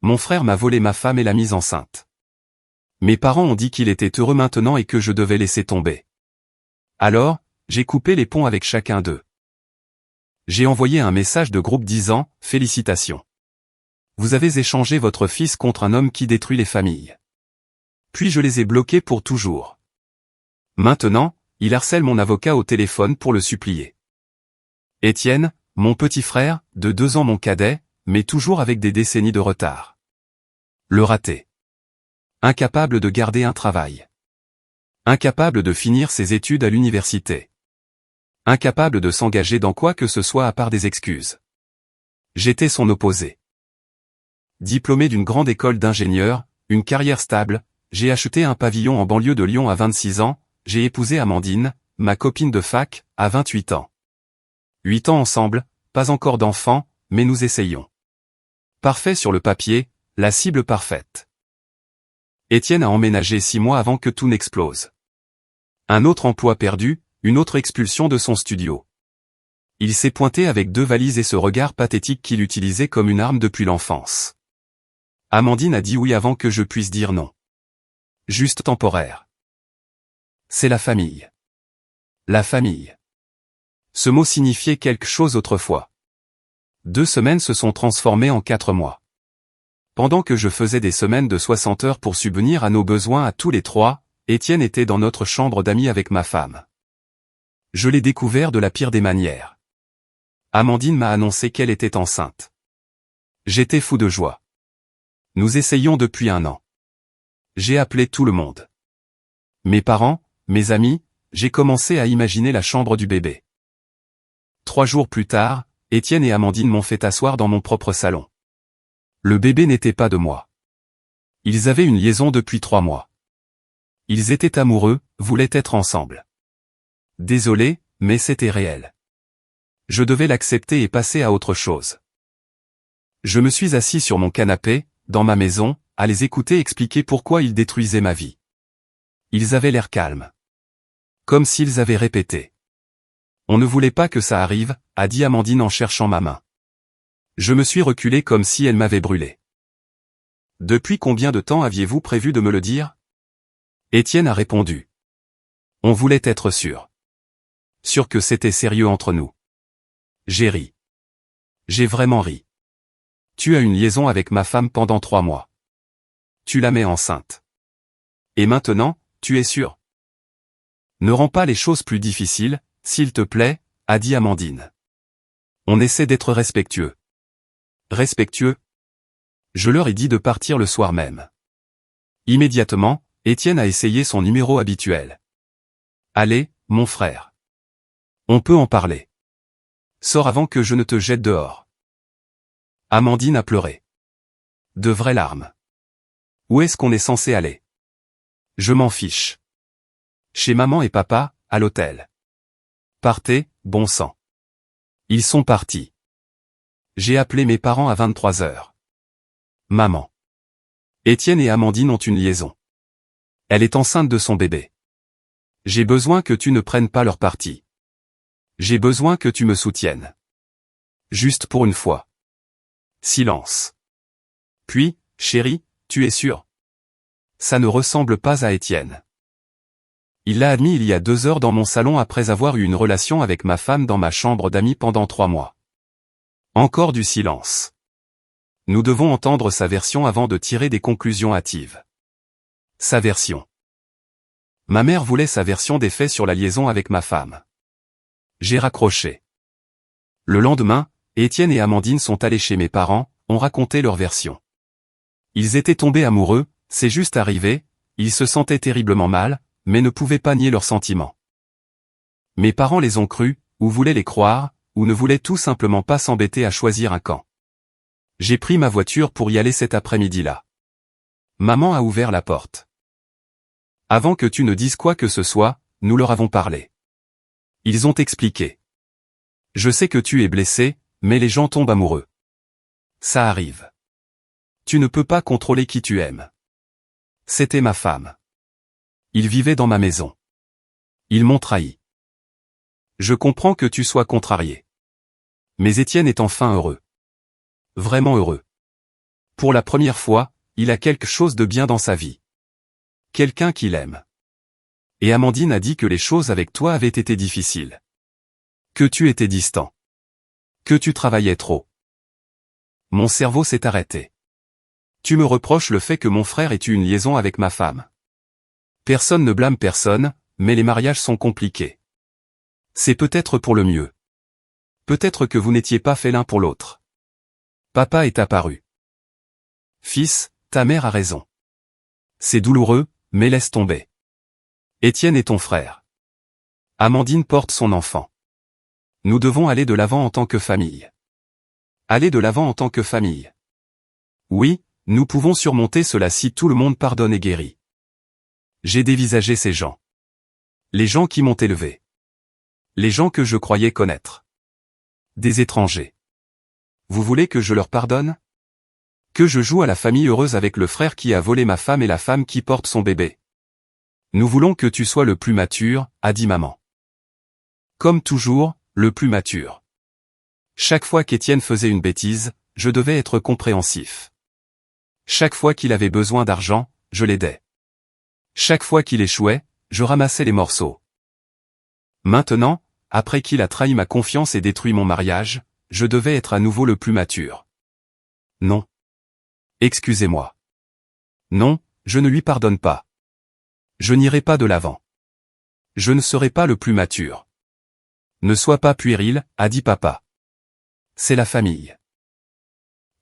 Mon frère m'a volé ma femme et l'a mise enceinte. Mes parents ont dit qu'il était heureux maintenant et que je devais laisser tomber. Alors, j'ai coupé les ponts avec chacun d'eux. J'ai envoyé un message de groupe disant « Félicitations. Vous avez échangé votre fils contre un homme qui détruit les familles. » Puis je les ai bloqués pour toujours. Maintenant, il harcèle mon avocat au téléphone pour le supplier. Étienne, mon petit frère, de 2 ans mon cadet, mais toujours avec des décennies de retard. Le raté. Incapable de garder un travail. Incapable de finir ses études à l'université. Incapable de s'engager dans quoi que ce soit à part des excuses. J'étais son opposé. Diplômé d'une grande école d'ingénieur, une carrière stable, j'ai acheté un pavillon en banlieue de Lyon à 26 ans, j'ai épousé Amandine, ma copine de fac, à 28 ans. 8 ans ensemble, pas encore d'enfants, mais nous essayons. Parfait sur le papier, la cible parfaite. Étienne a emménagé 6 mois avant que tout n'explose. Un autre emploi perdu, une autre expulsion de son studio. Il s'est pointé avec 2 valises et ce regard pathétique qu'il utilisait comme une arme depuis l'enfance. Amandine a dit oui avant que je puisse dire non. Juste temporaire. C'est la famille. La famille. Ce mot signifiait quelque chose autrefois. 2 semaines se sont transformées en 4 mois. Pendant que je faisais des semaines de 60 heures pour subvenir à nos besoins à tous les 3, Étienne était dans notre chambre d'amis avec ma femme. Je l'ai découvert de la pire des manières. Amandine m'a annoncé qu'elle était enceinte. J'étais fou de joie. Nous essayons depuis 1 an. J'ai appelé tout le monde. Mes parents, mes amis, j'ai commencé à imaginer la chambre du bébé. 3 jours plus tard, Étienne et Amandine m'ont fait asseoir dans mon propre salon. Le bébé n'était pas de moi. Ils avaient une liaison depuis 3 mois. Ils étaient amoureux, voulaient être ensemble. Désolé, mais c'était réel. Je devais l'accepter et passer à autre chose. Je me suis assis sur mon canapé, dans ma maison, à les écouter expliquer pourquoi ils détruisaient ma vie. Ils avaient l'air calmes. Comme s'ils avaient répété. On ne voulait pas que ça arrive, a dit Amandine en cherchant ma main. Je me suis reculé comme si elle m'avait brûlé. Depuis combien de temps aviez-vous prévu de me le dire? Étienne a répondu. On voulait être sûr. Sûr que c'était sérieux entre nous. J'ai ri. J'ai vraiment ri. Tu as une liaison avec ma femme pendant 3 mois. Tu la mets enceinte. Et maintenant, tu es sûr? Ne rends pas les choses plus difficiles, s'il te plaît, a dit Amandine. On essaie d'être respectueux. Respectueux? Je leur ai dit de partir le soir même. Immédiatement, Étienne a essayé son numéro habituel. Allez, mon frère. On peut en parler. Sors avant que je ne te jette dehors. Amandine a pleuré. De vraies larmes. Où est-ce qu'on est censé aller? Je m'en fiche. Chez maman et papa, à l'hôtel. Partez, bon sang. Ils sont partis. J'ai appelé mes parents à 23 heures. Maman. Étienne et Amandine ont une liaison. Elle est enceinte de son bébé. J'ai besoin que tu ne prennes pas leur parti. J'ai besoin que tu me soutiennes. Juste pour une fois. Silence. Puis, chérie, tu es sûre? Ça ne ressemble pas à Étienne. Il l'a admis il y a 2 heures dans mon salon après avoir eu une relation avec ma femme dans ma chambre d'amis pendant 3 mois. Encore du silence. Nous devons entendre sa version avant de tirer des conclusions hâtives. Sa version. Ma mère voulait sa version des faits sur la liaison avec ma femme. J'ai raccroché. Le lendemain, Étienne et Amandine sont allés chez mes parents, ont raconté leur version. Ils étaient tombés amoureux, c'est juste arrivé, ils se sentaient terriblement mal, mais ne pouvaient pas nier leurs sentiments. Mes parents les ont crus, ou voulaient les croire, ou ne voulaient tout simplement pas s'embêter à choisir un camp. J'ai pris ma voiture pour y aller cet après-midi-là. Maman a ouvert la porte. Avant que tu ne dises quoi que ce soit, nous leur avons parlé. Ils ont expliqué. Je sais que tu es blessé, mais les gens tombent amoureux. Ça arrive. Tu ne peux pas contrôler qui tu aimes. C'était ma femme. Ils vivaient dans ma maison. Ils m'ont trahi. Je comprends que tu sois contrarié. Mais Étienne est enfin heureux. Vraiment heureux. Pour la première fois, il a quelque chose de bien dans sa vie. Quelqu'un qu'il aime. Et Amandine a dit que les choses avec toi avaient été difficiles. Que tu étais distant. Que tu travaillais trop. Mon cerveau s'est arrêté. Tu me reproches le fait que mon frère ait eu une liaison avec ma femme. Personne ne blâme personne, mais les mariages sont compliqués. C'est peut-être pour le mieux. Peut-être que vous n'étiez pas fait l'un pour l'autre. Papa est apparu. Fils, ta mère a raison. C'est douloureux, mais laisse tomber. Étienne est ton frère. Amandine porte son enfant. Nous devons aller de l'avant en tant que famille. Aller de l'avant en tant que famille. Oui, nous pouvons surmonter cela si tout le monde pardonne et guérit. J'ai dévisagé ces gens. Les gens qui m'ont élevé. Les gens que je croyais connaître. Des étrangers. Vous voulez que je leur pardonne? Que je joue à la famille heureuse avec le frère qui a volé ma femme et la femme qui porte son bébé? Nous voulons que tu sois le plus mature, a dit maman. Comme toujours, le plus mature. Chaque fois qu'Étienne faisait une bêtise, je devais être compréhensif. Chaque fois qu'il avait besoin d'argent, je l'aidais. Chaque fois qu'il échouait, je ramassais les morceaux. Maintenant, après qu'il a trahi ma confiance et détruit mon mariage, je devais être à nouveau le plus mature. Non. Excusez-moi. Non, je ne lui pardonne pas. Je n'irai pas de l'avant. Je ne serai pas le plus mature. Ne sois pas puéril, a dit papa. C'est la famille.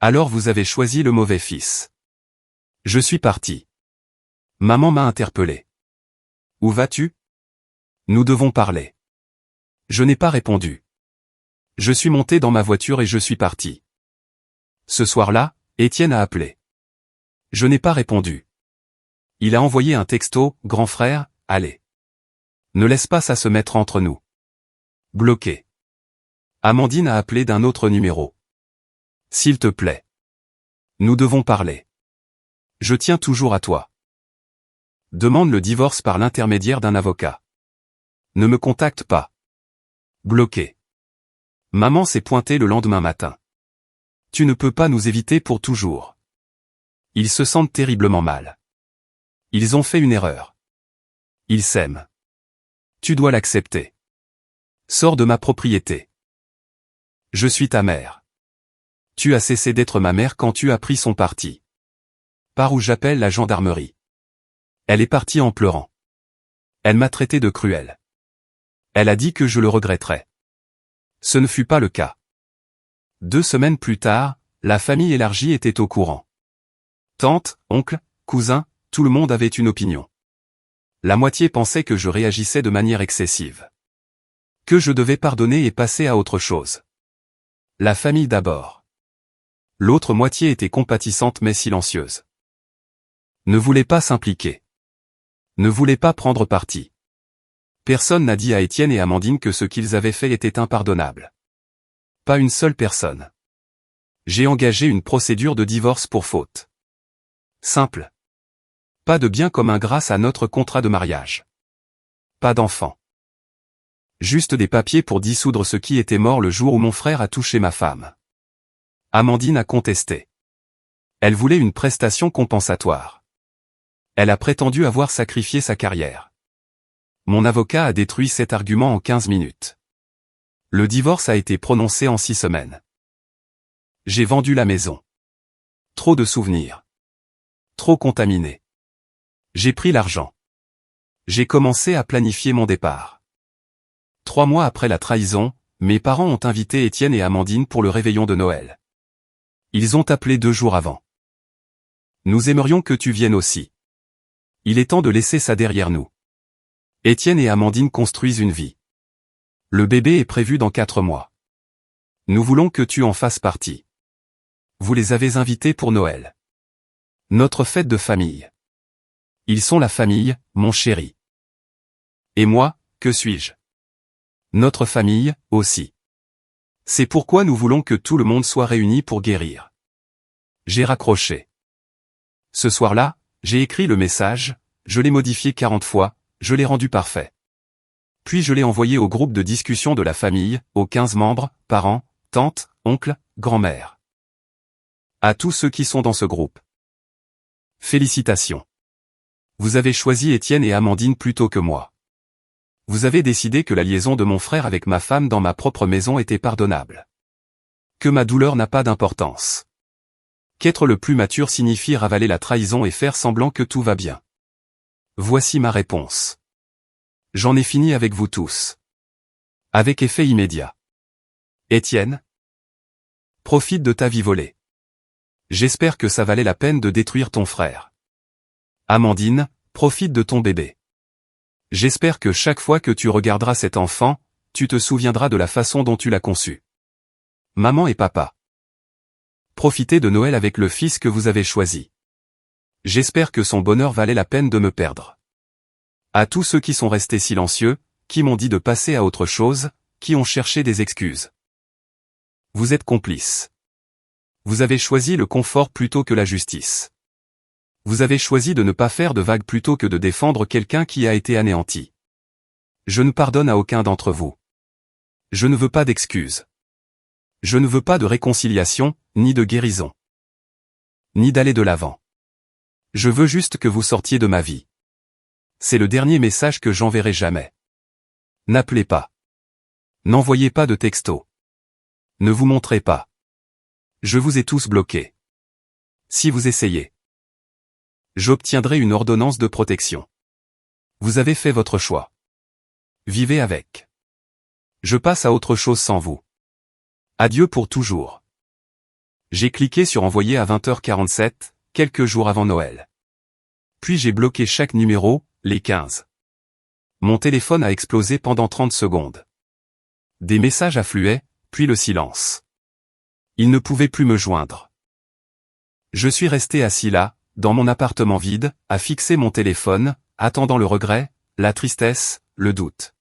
Alors vous avez choisi le mauvais fils. Je suis parti. Maman m'a interpellé. Où vas-tu? Nous devons parler. Je n'ai pas répondu. Je suis monté dans ma voiture et je suis parti. Ce soir-là, Étienne a appelé. Je n'ai pas répondu. Il a envoyé un texto, grand frère, allez. Ne laisse pas ça se mettre entre nous. Bloqué. Amandine a appelé d'un autre numéro. S'il te plaît. Nous devons parler. Je tiens toujours à toi. Demande le divorce par l'intermédiaire d'un avocat. Ne me contacte pas. Bloqué. Maman s'est pointée le lendemain matin. Tu ne peux pas nous éviter pour toujours. Ils se sentent terriblement mal. Ils ont fait une erreur. Ils s'aiment. Tu dois l'accepter. Sors de ma propriété. Je suis ta mère. Tu as cessé d'être ma mère quand tu as pris son parti. Par où j'appelle la gendarmerie. Elle est partie en pleurant. Elle m'a traité de cruel. Elle a dit que je le regretterais. Ce ne fut pas le cas. 2 semaines plus tard, la famille élargie était au courant. Tante, oncle, cousin, tout le monde avait une opinion. La moitié pensait que je réagissais de manière excessive. Que je devais pardonner et passer à autre chose. La famille d'abord. L'autre moitié était compatissante mais silencieuse. Ne voulait pas s'impliquer. Ne voulait pas prendre parti. Personne n'a dit à Étienne et Amandine que ce qu'ils avaient fait était impardonnable. Pas une seule personne. J'ai engagé une procédure de divorce pour faute. Simple. Pas de bien commun grâce à notre contrat de mariage. Pas d'enfant. Juste des papiers pour dissoudre ce qui était mort le jour où mon frère a touché ma femme. Amandine a contesté. Elle voulait une prestation compensatoire. Elle a prétendu avoir sacrifié sa carrière. Mon avocat a détruit cet argument en 15 minutes. Le divorce a été prononcé en 6 semaines. J'ai vendu la maison. Trop de souvenirs. Trop contaminé. J'ai pris l'argent. J'ai commencé à planifier mon départ. 3 mois après la trahison, mes parents ont invité Étienne et Amandine pour le réveillon de Noël. Ils ont appelé 2 jours avant. Nous aimerions que tu viennes aussi. Il est temps de laisser ça derrière nous. Étienne et Amandine construisent une vie. Le bébé est prévu dans 4 mois. Nous voulons que tu en fasses partie. Vous les avez invités pour Noël. Notre fête de famille. Ils sont la famille, mon chéri. Et moi, que suis-je? Notre famille, aussi. C'est pourquoi nous voulons que tout le monde soit réuni pour guérir. J'ai raccroché. Ce soir-là, j'ai écrit le message, je l'ai modifié 40 fois, je l'ai rendu parfait. Puis je l'ai envoyé au groupe de discussion de la famille, aux 15 membres, parents, tantes, oncles, grand-mère. À tous ceux qui sont dans ce groupe. Félicitations. Vous avez choisi Étienne et Amandine plutôt que moi. Vous avez décidé que la liaison de mon frère avec ma femme dans ma propre maison était pardonnable. Que ma douleur n'a pas d'importance. Qu'être le plus mature signifie ravaler la trahison et faire semblant que tout va bien. Voici ma réponse. J'en ai fini avec vous tous. Avec effet immédiat. Étienne, profite de ta vie volée. J'espère que ça valait la peine de détruire ton frère. Amandine, profite de ton bébé. J'espère que chaque fois que tu regarderas cet enfant, tu te souviendras de la façon dont tu l'as conçu. Maman et papa. Profitez de Noël avec le fils que vous avez choisi. J'espère que son bonheur valait la peine de me perdre. À tous ceux qui sont restés silencieux, qui m'ont dit de passer à autre chose, qui ont cherché des excuses. Vous êtes complices. Vous avez choisi le confort plutôt que la justice. Vous avez choisi de ne pas faire de vagues plutôt que de défendre quelqu'un qui a été anéanti. Je ne pardonne à aucun d'entre vous. Je ne veux pas d'excuses. Je ne veux pas de réconciliation, ni de guérison. Ni d'aller de l'avant. Je veux juste que vous sortiez de ma vie. C'est le dernier message que j'enverrai jamais. N'appelez pas. N'envoyez pas de texto. Ne vous montrez pas. Je vous ai tous bloqués. Si vous essayez, j'obtiendrai une ordonnance de protection. Vous avez fait votre choix. Vivez avec. Je passe à autre chose sans vous. Adieu pour toujours. J'ai cliqué sur envoyer à 20h47, quelques jours avant Noël. Puis j'ai bloqué chaque numéro, les 15. Mon téléphone a explosé pendant 30 secondes. Des messages affluaient, puis le silence. Il ne pouvait plus me joindre. Je suis resté assis là, dans mon appartement vide, à fixer mon téléphone, attendant le regret, la tristesse, le doute.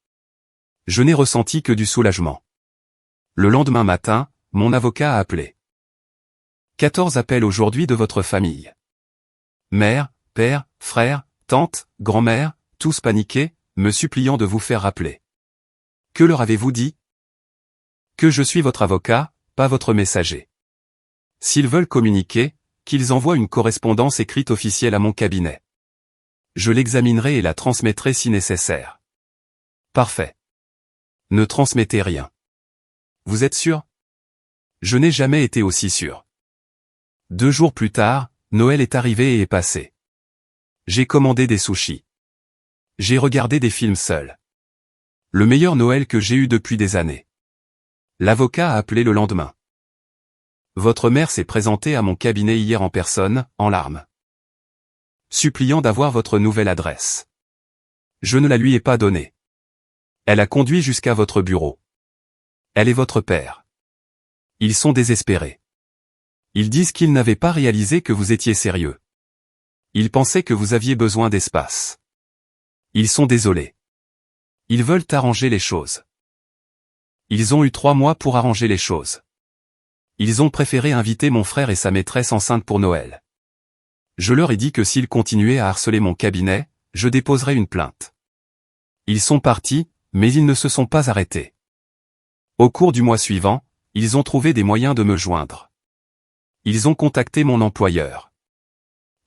Je n'ai ressenti que du soulagement. Le lendemain matin, mon avocat a appelé. 14 appels aujourd'hui de votre famille. Mère, père, frère, tante, grand-mère, tous paniqués, me suppliant de vous faire rappeler. Que leur avez-vous dit? Que je suis votre avocat, pas votre messager. S'ils veulent communiquer, qu'ils envoient une correspondance écrite officielle à mon cabinet. Je l'examinerai et la transmettrai si nécessaire. Parfait. Ne transmettez rien. Vous êtes sûr? Je n'ai jamais été aussi sûr. 2 jours plus tard, Noël est arrivé et est passé. J'ai commandé des sushis. J'ai regardé des films seul. Le meilleur Noël que j'ai eu depuis des années. L'avocat a appelé le lendemain. Votre mère s'est présentée à mon cabinet hier en personne, en larmes. Suppliant d'avoir votre nouvelle adresse. Je ne la lui ai pas donnée. Elle a conduit jusqu'à votre bureau. Elle est votre père. Ils sont désespérés. Ils disent qu'ils n'avaient pas réalisé que vous étiez sérieux. Ils pensaient que vous aviez besoin d'espace. Ils sont désolés. Ils veulent arranger les choses. Ils ont eu 3 mois pour arranger les choses. Ils ont préféré inviter mon frère et sa maîtresse enceinte pour Noël. Je leur ai dit que s'ils continuaient à harceler mon cabinet, je déposerais une plainte. Ils sont partis, mais ils ne se sont pas arrêtés. Au cours du mois suivant, ils ont trouvé des moyens de me joindre. Ils ont contacté mon employeur.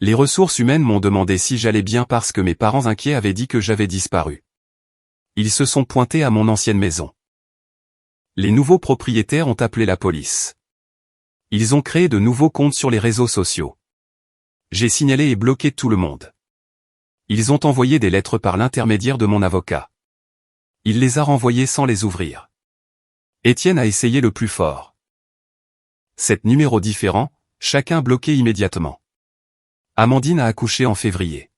Les ressources humaines m'ont demandé si j'allais bien parce que mes parents inquiets avaient dit que j'avais disparu. Ils se sont pointés à mon ancienne maison. Les nouveaux propriétaires ont appelé la police. Ils ont créé de nouveaux comptes sur les réseaux sociaux. J'ai signalé et bloqué tout le monde. Ils ont envoyé des lettres par l'intermédiaire de mon avocat. Il les a renvoyées sans les ouvrir. Étienne a essayé le plus fort. 7 numéros différents, chacun bloqué immédiatement. Amandine a accouché en février.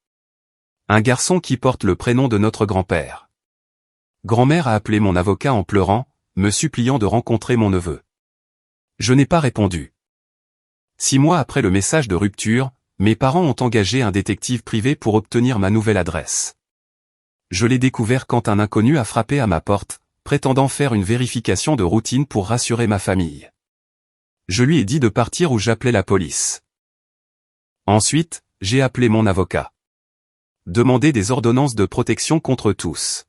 Un garçon qui porte le prénom de notre grand-père. Grand-mère a appelé mon avocat en pleurant, me suppliant de rencontrer mon neveu. Je n'ai pas répondu. 6 mois après le message de rupture, mes parents ont engagé un détective privé pour obtenir ma nouvelle adresse. Je l'ai découvert quand un inconnu a frappé à ma porte, prétendant faire une vérification de routine pour rassurer ma famille. Je lui ai dit de partir ou j'appelais la police. Ensuite, j'ai appelé mon avocat. Demandé des ordonnances de protection contre tous.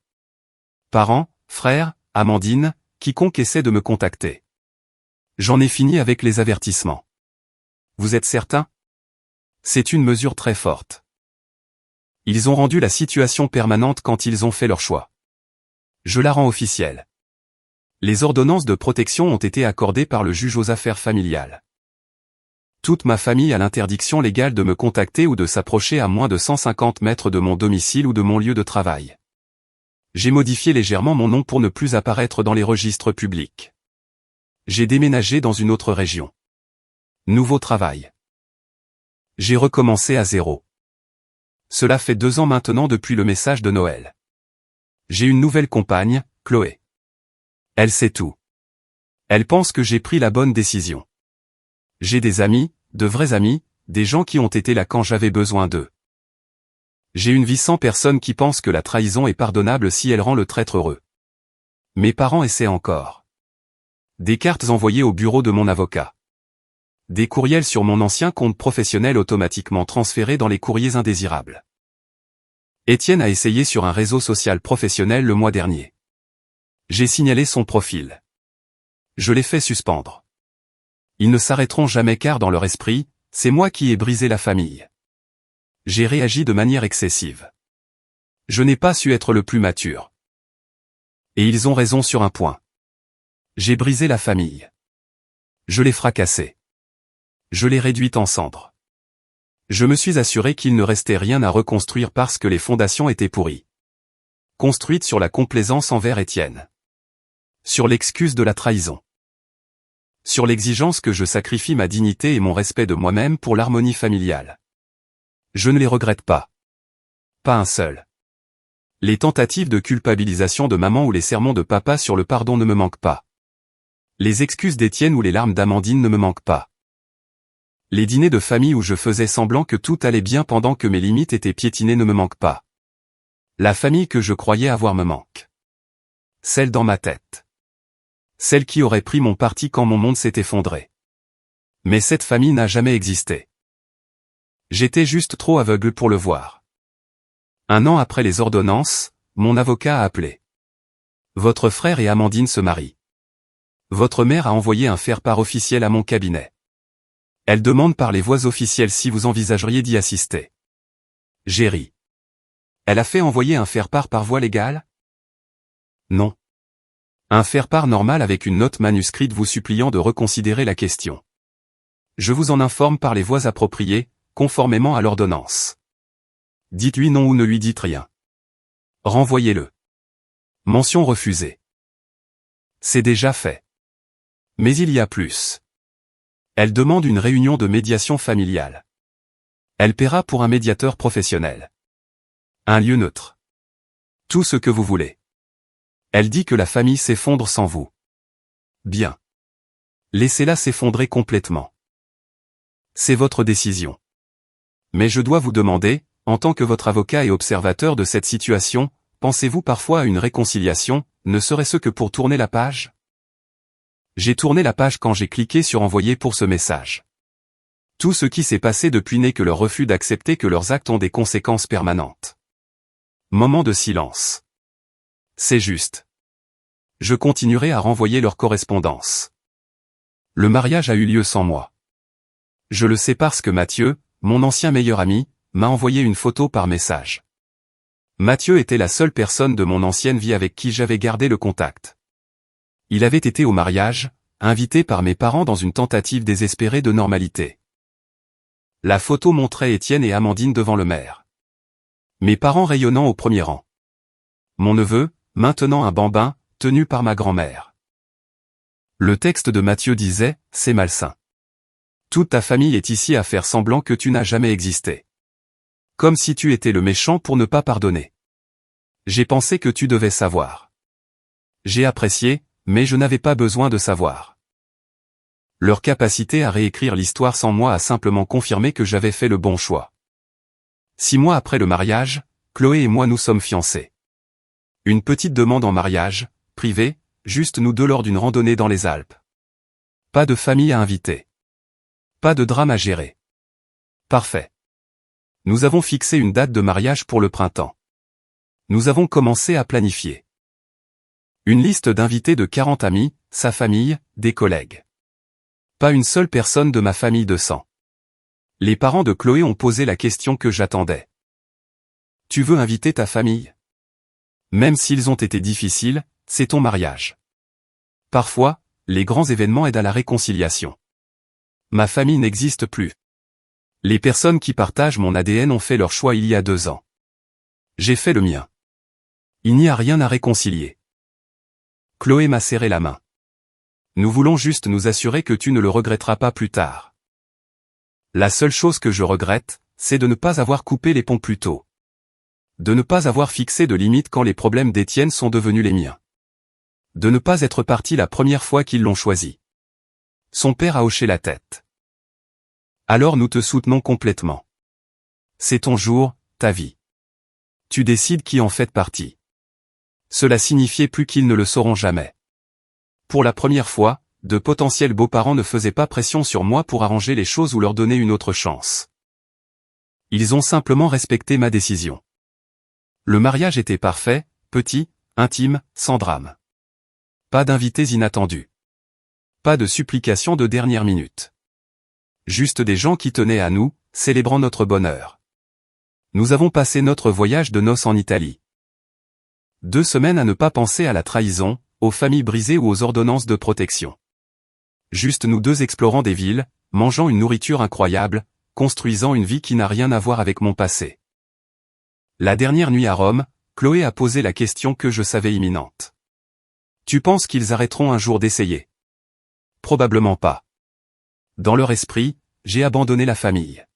Parents, frères, Amandine, quiconque essaie de me contacter. J'en ai fini avec les avertissements. Vous êtes certain? C'est une mesure très forte. Ils ont rendu la situation permanente quand ils ont fait leur choix. Je la rends officielle. Les ordonnances de protection ont été accordées par le juge aux affaires familiales. Toute ma famille a l'interdiction légale de me contacter ou de s'approcher à moins de 150 mètres de mon domicile ou de mon lieu de travail. J'ai modifié légèrement mon nom pour ne plus apparaître dans les registres publics. J'ai déménagé dans une autre région. Nouveau travail. J'ai recommencé à zéro. Cela fait 2 ans maintenant depuis le message de Noël. J'ai une nouvelle compagne, Chloé. Elle sait tout. Elle pense que j'ai pris la bonne décision. J'ai des amis, de vrais amis, des gens qui ont été là quand j'avais besoin d'eux. J'ai une vie sans personne qui pense que la trahison est pardonnable si elle rend le traître heureux. Mes parents essaient encore. Des cartes envoyées au bureau de mon avocat. Des courriels sur mon ancien compte professionnel automatiquement transférés dans les courriers indésirables. Étienne a essayé sur un réseau social professionnel le mois dernier. J'ai signalé son profil. Je l'ai fait suspendre. Ils ne s'arrêteront jamais car dans leur esprit, c'est moi qui ai brisé la famille. J'ai réagi de manière excessive. Je n'ai pas su être le plus mature. Et ils ont raison sur un point. J'ai brisé la famille. Je l'ai fracassée. Je l'ai réduite en cendres. Je me suis assuré qu'il ne restait rien à reconstruire parce que les fondations étaient pourries. Construites sur la complaisance envers Étienne. Sur l'excuse de la trahison. Sur l'exigence que je sacrifie ma dignité et mon respect de moi-même pour l'harmonie familiale. Je ne les regrette pas. Pas un seul. Les tentatives de culpabilisation de maman ou les sermons de papa sur le pardon ne me manquent pas. Les excuses d'Étienne ou les larmes d'Amandine ne me manquent pas. Les dîners de famille où je faisais semblant que tout allait bien pendant que mes limites étaient piétinées ne me manquent pas. La famille que je croyais avoir me manque. Celle dans ma tête. Celle qui aurait pris mon parti quand mon monde s'est effondré. Mais cette famille n'a jamais existé. J'étais juste trop aveugle pour le voir. 1 an après les ordonnances, mon avocat a appelé. Votre frère et Amandine se marient. Votre mère a envoyé un faire-part officiel à mon cabinet. Elle demande par les voies officielles si vous envisageriez d'y assister. J'ai ri. Elle a fait envoyer un faire-part par voie légale? Non. Un faire-part normal avec une note manuscrite vous suppliant de reconsidérer la question. Je vous en informe par les voies appropriées, conformément à l'ordonnance. Dites-lui non ou ne lui dites rien. Renvoyez-le. Mention refusée. C'est déjà fait. Mais il y a plus. Elle demande une réunion de médiation familiale. Elle paiera pour un médiateur professionnel. Un lieu neutre. Tout ce que vous voulez. Elle dit que la famille s'effondre sans vous. Bien. Laissez-la s'effondrer complètement. C'est votre décision. Mais je dois vous demander, en tant que votre avocat et observateur de cette situation, pensez-vous parfois à une réconciliation, ne serait-ce que pour tourner la page? J'ai tourné la page quand j'ai cliqué sur envoyer pour ce message. Tout ce qui s'est passé depuis n'est que leur refus d'accepter que leurs actes ont des conséquences permanentes. Moment de silence. C'est juste. Je continuerai à renvoyer leur correspondance. Le mariage a eu lieu sans moi. Je le sais parce que Mathieu, mon ancien meilleur ami, m'a envoyé une photo par message. Mathieu était la seule personne de mon ancienne vie avec qui j'avais gardé le contact. Il avait été au mariage, invité par mes parents dans une tentative désespérée de normalité. La photo montrait Étienne et Amandine devant le maire. Mes parents rayonnant au premier rang. Mon neveu, maintenant un bambin, tenu par ma grand-mère. Le texte de Mathieu disait, « C'est malsain. Toute ta famille est ici à faire semblant que tu n'as jamais existé. Comme si tu étais le méchant pour ne pas pardonner. J'ai pensé que tu devais savoir. J'ai apprécié, mais je n'avais pas besoin de savoir. » Leur capacité à réécrire l'histoire sans moi a simplement confirmé que j'avais fait le bon choix. 6 mois après le mariage, Chloé et moi nous sommes fiancés. Une petite demande en mariage, privée, juste nous deux lors d'une randonnée dans les Alpes. Pas de famille à inviter. Pas de drame à gérer. Parfait. Nous avons fixé une date de mariage pour le printemps. Nous avons commencé à planifier. Une liste d'invités de 40 amis, sa famille, des collègues. Pas une seule personne de ma famille de sang. Les parents de Chloé ont posé la question que j'attendais. Tu veux inviter ta famille? Même s'ils ont été difficiles, c'est ton mariage. Parfois, les grands événements aident à la réconciliation. Ma famille n'existe plus. Les personnes qui partagent mon ADN ont fait leur choix il y a 2 ans. J'ai fait le mien. Il n'y a rien à réconcilier. Chloé m'a serré la main. Nous voulons juste nous assurer que tu ne le regretteras pas plus tard. La seule chose que je regrette, c'est de ne pas avoir coupé les ponts plus tôt. De ne pas avoir fixé de limites quand les problèmes d'Étienne sont devenus les miens. De ne pas être parti la première fois qu'ils l'ont choisi. Son père a hoché la tête. Alors nous te soutenons complètement. C'est ton jour, ta vie. Tu décides qui en fait partie. Cela signifiait plus qu'ils ne le sauront jamais. Pour la première fois, de potentiels beaux-parents ne faisaient pas pression sur moi pour arranger les choses ou leur donner une autre chance. Ils ont simplement respecté ma décision. Le mariage était parfait, petit, intime, sans drame. Pas d'invités inattendus. Pas de supplications de dernière minute. Juste des gens qui tenaient à nous, célébrant notre bonheur. Nous avons passé notre voyage de noces en Italie. 2 semaines à ne pas penser à la trahison, aux familles brisées ou aux ordonnances de protection. Juste nous 2 explorant des villes, mangeant une nourriture incroyable, construisant une vie qui n'a rien à voir avec mon passé. La dernière nuit à Rome, Chloé a posé la question que je savais imminente. Tu penses qu'ils arrêteront un jour d'essayer? Probablement pas. Dans leur esprit, j'ai abandonné la famille.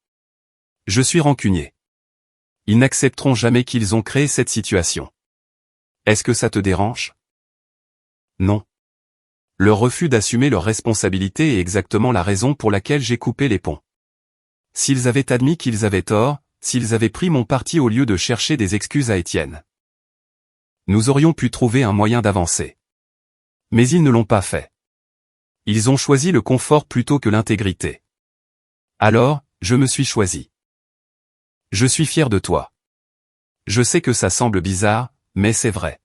Je suis rancunier. Ils n'accepteront jamais qu'ils ont créé cette situation. Est-ce que ça te dérange? Non. Leur refus d'assumer leurs responsabilités est exactement la raison pour laquelle j'ai coupé les ponts. S'ils avaient admis qu'ils avaient tort, s'ils avaient pris mon parti au lieu de chercher des excuses à Étienne, nous aurions pu trouver un moyen d'avancer. Mais ils ne l'ont pas fait. Ils ont choisi le confort plutôt que l'intégrité. Alors, je me suis choisi. Je suis fier de toi. Je sais que ça semble bizarre, mais c'est vrai.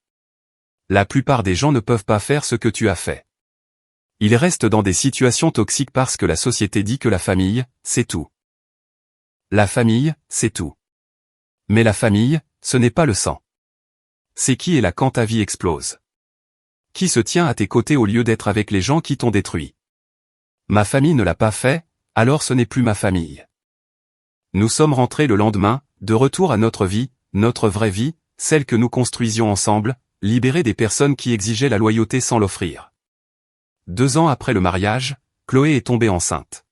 La plupart des gens ne peuvent pas faire ce que tu as fait. Ils restent dans des situations toxiques parce que la société dit que la famille, c'est tout. La famille, c'est tout. Mais la famille, ce n'est pas le sang. C'est qui est là quand ta vie explose. Qui se tient à tes côtés au lieu d'être avec les gens qui t'ont détruit. Ma famille ne l'a pas fait, alors ce n'est plus ma famille. Nous sommes rentrés le lendemain, de retour à notre vie, notre vraie vie, celle que nous construisions ensemble, libérés des personnes qui exigeaient la loyauté sans l'offrir. 2 ans après le mariage, Chloé est tombée enceinte.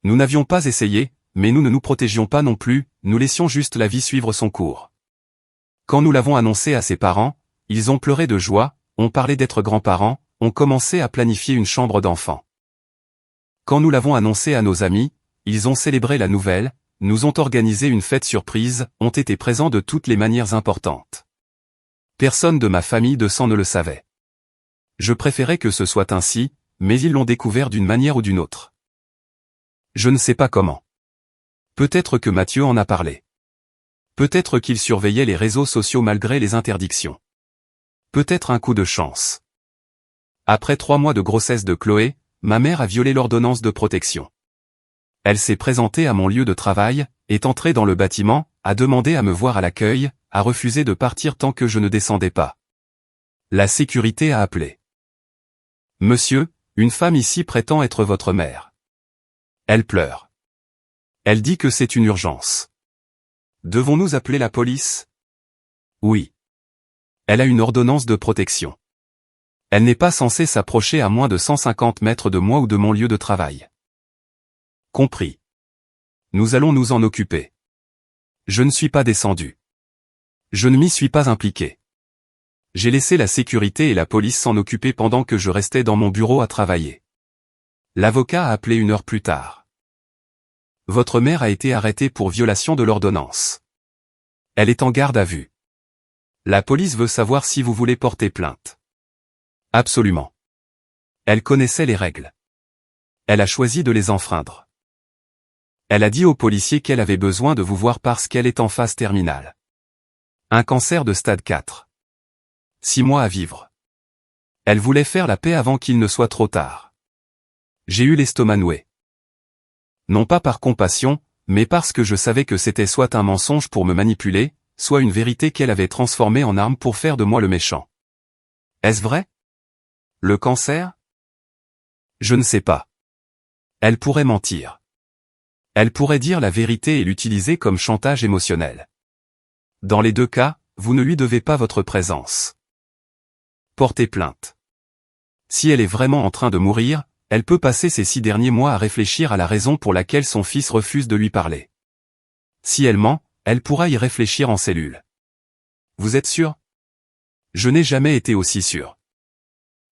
Nous n'avions pas essayé, mais nous ne nous protégions pas non plus, nous laissions juste la vie suivre son cours. Quand nous l'avons annoncé à ses parents, ils ont pleuré de joie, ont parlé d'être grands-parents, ont commencé à planifier une chambre d'enfant. Quand nous l'avons annoncé à nos amis, ils ont célébré la nouvelle, nous ont organisé une fête surprise, ont été présents de toutes les manières importantes. Personne de ma famille de sang ne le savait. Je préférais que ce soit ainsi, mais ils l'ont découvert d'une manière ou d'une autre. Je ne sais pas comment. Peut-être que Mathieu en a parlé. Peut-être qu'il surveillait les réseaux sociaux malgré les interdictions. Peut-être un coup de chance. Après 3 mois de grossesse de Chloé, ma mère a violé l'ordonnance de protection. Elle s'est présentée à mon lieu de travail, est entrée dans le bâtiment, a demandé à me voir à l'accueil, a refusé de partir tant que je ne descendais pas. La sécurité a appelé. Monsieur, une femme ici prétend être votre mère. Elle pleure. Elle dit que c'est une urgence. Devons-nous appeler la police? Oui. Elle a une ordonnance de protection. Elle n'est pas censée s'approcher à moins de 150 mètres de moi ou de mon lieu de travail. Compris. Nous allons nous en occuper. Je ne suis pas descendu. Je ne m'y suis pas impliqué. J'ai laissé la sécurité et la police s'en occuper pendant que je restais dans mon bureau à travailler. L'avocat a appelé 1 heure plus tard. Votre mère a été arrêtée pour violation de l'ordonnance. Elle est en garde à vue. La police veut savoir si vous voulez porter plainte. Absolument. Elle connaissait les règles. Elle a choisi de les enfreindre. Elle a dit aux policiers qu'elle avait besoin de vous voir parce qu'elle est en phase terminale. Un cancer de stade 4. 6 mois à vivre. Elle voulait faire la paix avant qu'il ne soit trop tard. J'ai eu l'estomac noué. Non pas par compassion, mais parce que je savais que c'était soit un mensonge pour me manipuler, soit une vérité qu'elle avait transformée en arme pour faire de moi le méchant. Est-ce vrai? Le cancer? Je ne sais pas. Elle pourrait mentir. Elle pourrait dire la vérité et l'utiliser comme chantage émotionnel. Dans les deux cas, vous ne lui devez pas votre présence. Portez plainte. Si elle est vraiment en train de mourir, elle peut passer ces 6 derniers mois à réfléchir à la raison pour laquelle son fils refuse de lui parler. Si elle ment, elle pourra y réfléchir en cellule. Vous êtes sûr? Je n'ai jamais été aussi sûr.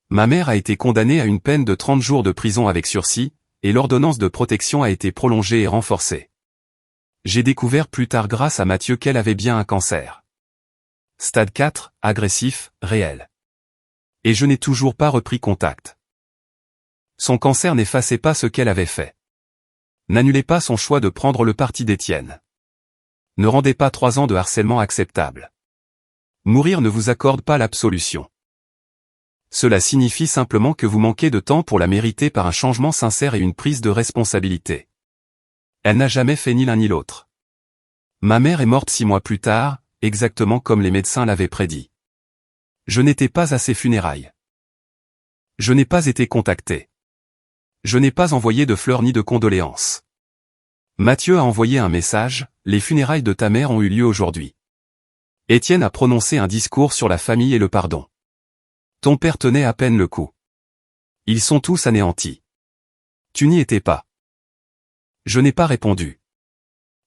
Ma mère a été condamnée à une peine de 30 jours de prison avec sursis, et l'ordonnance de protection a été prolongée et renforcée. J'ai découvert plus tard grâce à Mathieu qu'elle avait bien un cancer. Stade 4, agressif, réel. Et je n'ai toujours pas repris contact. Son cancer n'effaçait pas ce qu'elle avait fait. N'annulez pas son choix de prendre le parti d'Étienne. Ne rendez pas 3 ans de harcèlement acceptable. Mourir ne vous accorde pas l'absolution. Cela signifie simplement que vous manquez de temps pour la mériter par un changement sincère et une prise de responsabilité. Elle n'a jamais fait ni l'un ni l'autre. Ma mère est morte 6 mois plus tard, exactement comme les médecins l'avaient prédit. Je n'étais pas à ses funérailles. Je n'ai pas été contacté. Je n'ai pas envoyé de fleurs ni de condoléances. Mathieu a envoyé un message, les funérailles de ta mère ont eu lieu aujourd'hui. Étienne a prononcé un discours sur la famille et le pardon. Ton père tenait à peine le coup. Ils sont tous anéantis. Tu n'y étais pas. Je n'ai pas répondu.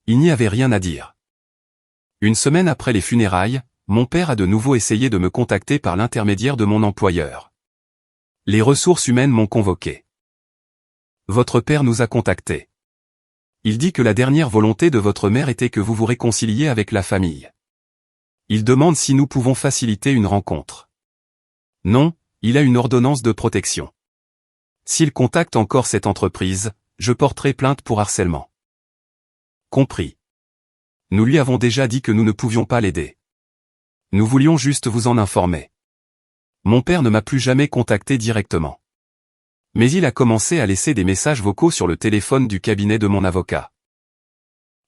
Il n'y avait rien à dire. Une semaine après les funérailles, mon père a de nouveau essayé de me contacter par l'intermédiaire de mon employeur. Les ressources humaines m'ont convoqué. Votre père nous a contactés. Il dit que la dernière volonté de votre mère était que vous vous réconciliez avec la famille. Il demande si nous pouvons faciliter une rencontre. Non, il a une ordonnance de protection. S'il contacte encore cette entreprise, je porterai plainte pour harcèlement. Compris. Nous lui avons déjà dit que nous ne pouvions pas l'aider. Nous voulions juste vous en informer. Mon père ne m'a plus jamais contacté directement. Mais il a commencé à laisser des messages vocaux sur le téléphone du cabinet de mon avocat.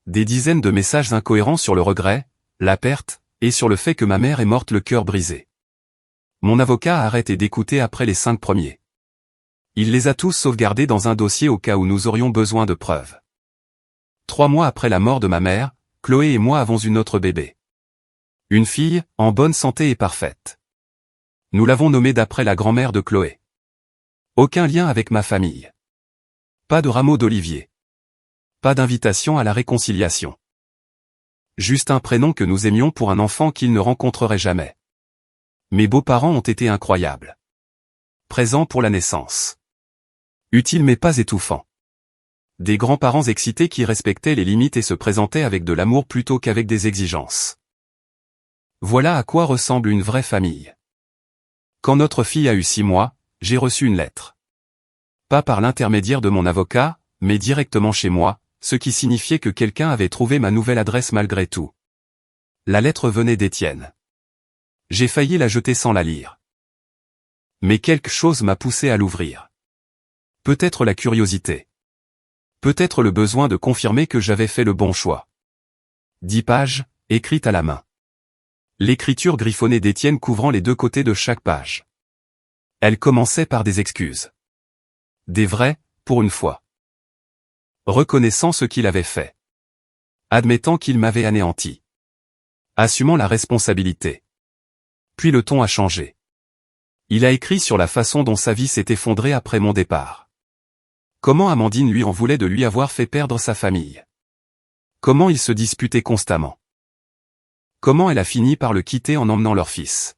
Des dizaines de messages incohérents sur le regret, la perte, et sur le fait que ma mère est morte le cœur brisé. Mon avocat a arrêté d'écouter après les 5 premiers. Il les a tous sauvegardés dans un dossier au cas où nous aurions besoin de preuves. 3 mois après la mort de ma mère, Chloé et moi avons une autre bébé. Une fille, en bonne santé et parfaite. Nous l'avons nommée d'après la grand-mère de Chloé. Aucun lien avec ma famille. Pas de rameau d'olivier. Pas d'invitation à la réconciliation. Juste un prénom que nous aimions pour un enfant qu'il ne rencontrerait jamais. Mes beaux-parents ont été incroyables. Présents pour la naissance. Utiles mais pas étouffants. Des grands-parents excités qui respectaient les limites et se présentaient avec de l'amour plutôt qu'avec des exigences. Voilà à quoi ressemble une vraie famille. Quand notre fille a eu 6 mois, j'ai reçu une lettre. Pas par l'intermédiaire de mon avocat, mais directement chez moi, ce qui signifiait que quelqu'un avait trouvé ma nouvelle adresse malgré tout. La lettre venait d'Étienne. J'ai failli la jeter sans la lire. Mais quelque chose m'a poussé à l'ouvrir. Peut-être la curiosité. Peut-être le besoin de confirmer que j'avais fait le bon choix. 10 pages, écrites à la main. L'écriture griffonnée d'Étienne couvrant les 2 côtés de chaque page. Elle commençait par des excuses. Des vraies, pour une fois. Reconnaissant ce qu'il avait fait. Admettant qu'il m'avait anéanti. Assumant la responsabilité. Puis le ton a changé. Il a écrit sur la façon dont sa vie s'est effondrée après mon départ. Comment Amandine lui en voulait de lui avoir fait perdre sa famille. Comment ils se disputaient constamment. Comment elle a fini par le quitter en emmenant leur fils.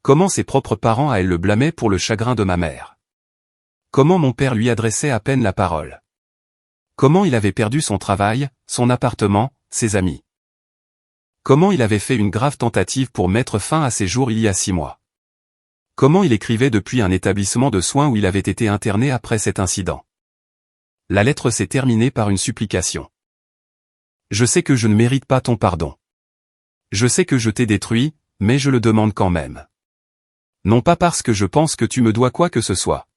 Comment ses propres parents à elle le blâmaient pour le chagrin de ma mère. Comment mon père lui adressait à peine la parole. Comment il avait perdu son travail, son appartement, ses amis. Comment il avait fait une grave tentative pour mettre fin à ses jours il y a 6 mois. Comment il écrivait depuis un établissement de soins où il avait été interné après cet incident. La lettre s'est terminée par une supplication. Je sais que je ne mérite pas ton pardon. Je sais que je t'ai détruit, mais je le demande quand même. Non pas parce que je pense que tu me dois quoi que ce soit.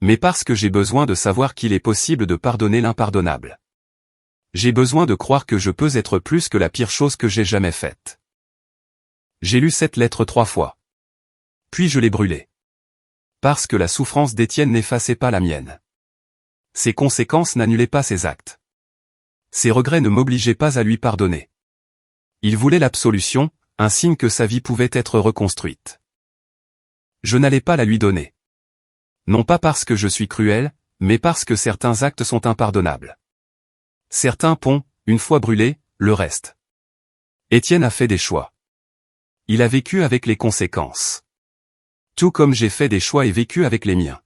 Mais parce que j'ai besoin de savoir qu'il est possible de pardonner l'impardonnable. J'ai besoin de croire que je peux être plus que la pire chose que j'ai jamais faite. J'ai lu cette lettre 3 fois. Puis je l'ai brûlée. Parce que la souffrance d'Étienne n'effaçait pas la mienne. Ses conséquences n'annulaient pas ses actes. Ses regrets ne m'obligeaient pas à lui pardonner. Il voulait l'absolution, un signe que sa vie pouvait être reconstruite. Je n'allais pas la lui donner. Non pas parce que je suis cruel, mais parce que certains actes sont impardonnables. Certains ponts, une fois brûlés, le reste. Étienne a fait des choix. Il a vécu avec les conséquences. Tout comme j'ai fait des choix et vécu avec les miens.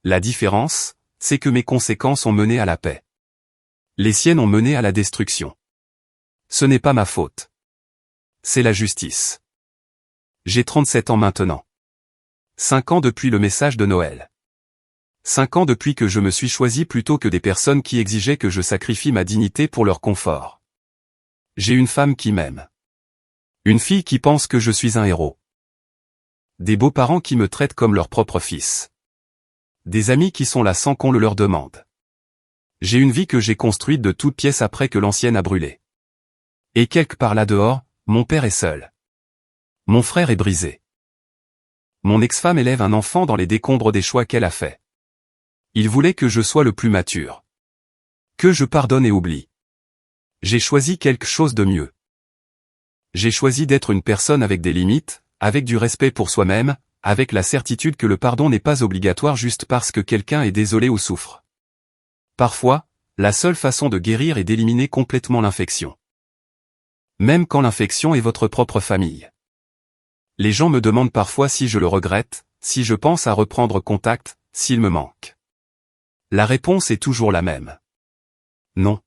La différence, c'est que mes conséquences ont mené à la paix. Les siennes ont mené à la destruction. Ce n'est pas ma faute. C'est la justice. J'ai 37 ans maintenant. 5 ans depuis le message de Noël. 5 ans depuis que je me suis choisi plutôt que des personnes qui exigeaient que je sacrifie ma dignité pour leur confort. J'ai une femme qui m'aime. Une fille qui pense que je suis un héros. Des beaux-parents qui me traitent comme leur propre fils. Des amis qui sont là sans qu'on le leur demande. J'ai une vie que j'ai construite de toutes pièces après que l'ancienne a brûlé. Et quelque part là dehors, mon père est seul. Mon frère est brisé. Mon ex-femme élève un enfant dans les décombres des choix qu'elle a faits. Il voulait que je sois le plus mature. Que je pardonne et oublie. J'ai choisi quelque chose de mieux. J'ai choisi d'être une personne avec des limites, avec du respect pour soi-même, avec la certitude que le pardon n'est pas obligatoire juste parce que quelqu'un est désolé ou souffre. Parfois, la seule façon de guérir est d'éliminer complètement l'infection. Même quand l'infection est votre propre famille. Les gens me demandent parfois si je le regrette, si je pense à reprendre contact, s'il me manque. La réponse est toujours la même. Non.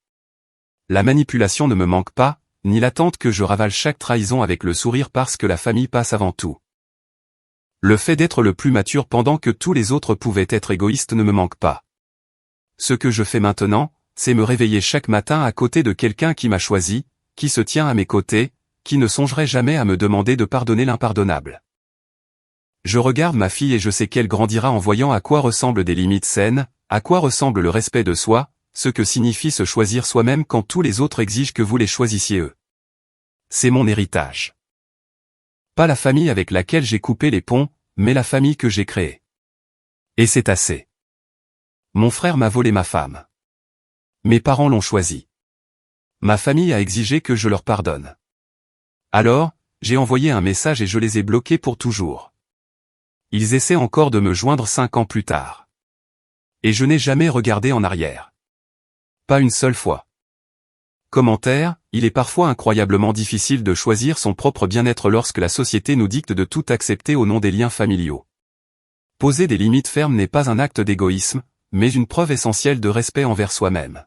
La manipulation ne me manque pas, ni l'attente que je ravale chaque trahison avec le sourire parce que la famille passe avant tout. Le fait d'être le plus mature pendant que tous les autres pouvaient être égoïstes ne me manque pas. Ce que je fais maintenant, c'est me réveiller chaque matin à côté de quelqu'un qui m'a choisi, qui se tient à mes côtés, qui ne songerait jamais à me demander de pardonner l'impardonnable. Je regarde ma fille et je sais qu'elle grandira en voyant à quoi ressemblent des limites saines, à quoi ressemble le respect de soi, ce que signifie se choisir soi-même quand tous les autres exigent que vous les choisissiez eux. C'est mon héritage. Pas la famille avec laquelle j'ai coupé les ponts, mais la famille que j'ai créée. Et c'est assez. Mon frère m'a volé ma femme. Mes parents l'ont choisi. Ma famille a exigé que je leur pardonne. Alors, j'ai envoyé un message et je les ai bloqués pour toujours. Ils essaient encore de me joindre 5 ans plus tard. Et je n'ai jamais regardé en arrière. Pas une seule fois. Commentaire, il est parfois incroyablement difficile de choisir son propre bien-être lorsque la société nous dicte de tout accepter au nom des liens familiaux. Poser des limites fermes n'est pas un acte d'égoïsme, mais une preuve essentielle de respect envers soi-même.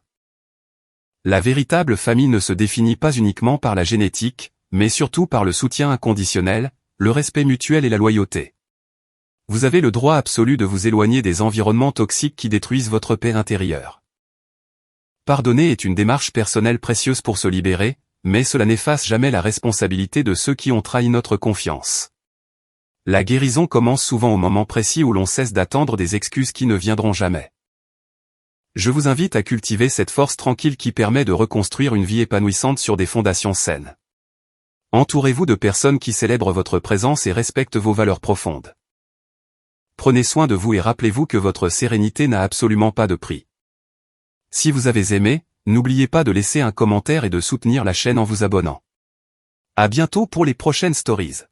La véritable famille ne se définit pas uniquement par la génétique, mais surtout par le soutien inconditionnel, le respect mutuel et la loyauté. Vous avez le droit absolu de vous éloigner des environnements toxiques qui détruisent votre paix intérieure. Pardonner est une démarche personnelle précieuse pour se libérer, mais cela n'efface jamais la responsabilité de ceux qui ont trahi notre confiance. La guérison commence souvent au moment précis où l'on cesse d'attendre des excuses qui ne viendront jamais. Je vous invite à cultiver cette force tranquille qui permet de reconstruire une vie épanouissante sur des fondations saines. Entourez-vous de personnes qui célèbrent votre présence et respectent vos valeurs profondes. Prenez soin de vous et rappelez-vous que votre sérénité n'a absolument pas de prix. Si vous avez aimé, n'oubliez pas de laisser un commentaire et de soutenir la chaîne en vous abonnant. À bientôt pour les prochaines stories.